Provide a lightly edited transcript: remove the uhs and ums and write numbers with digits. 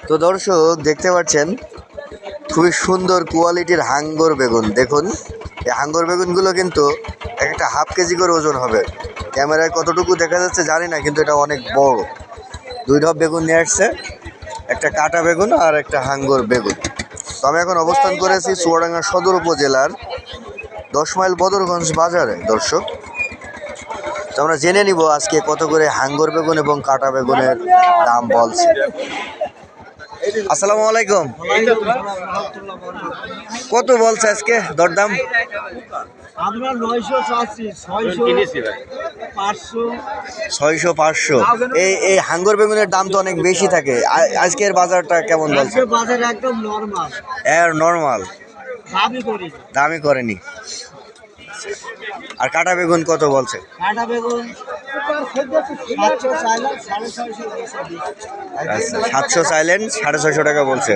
তো দর্শক দেখতে পাচ্ছেন খুবই সুন্দর কোয়ালিটির হাঙ্গর বেগুন। দেখুন এই হাঙ্গর বেগুনগুলো কিন্তু একটা হাফ কেজি করে ওজন হবে। ক্যামেরায় কতটুকু দেখা যাচ্ছে জানি না, কিন্তু এটা অনেক বড়। দুই ঢপ বেগুন নিয়ে আসছে, একটা কাটা বেগুন আর একটা হাঙ্গর বেগুন। তো আমি এখন অবস্থান করেছি চুয়াডাঙ্গা সদর উপজেলার 10 মাইল বদরগঞ্জ বাজারে। দর্শক, তো আমরা জেনে নিব আজকে কত করে হাঙ্গর বেগুন এবং কাটা বেগুনের দাম বলছে। আসসালামু আলাইকুম। কত বলছে আজকে দরদাম? আমরা 900 চাচ্ছি, 600 500। এই হাঙ্গর বেগুনের দাম তো অনেক বেশি থাকে। আজকের বাজারটা কেমন বলছে? বাজার একদম নরমাল, নর্মাল, দামই করেনি। আর কাটা বেগুন কত বলছে? কাটা বেগুন 700 চাইলে 650 আচ্ছা, 700 চাইলেন, 650 টাকা বলছে।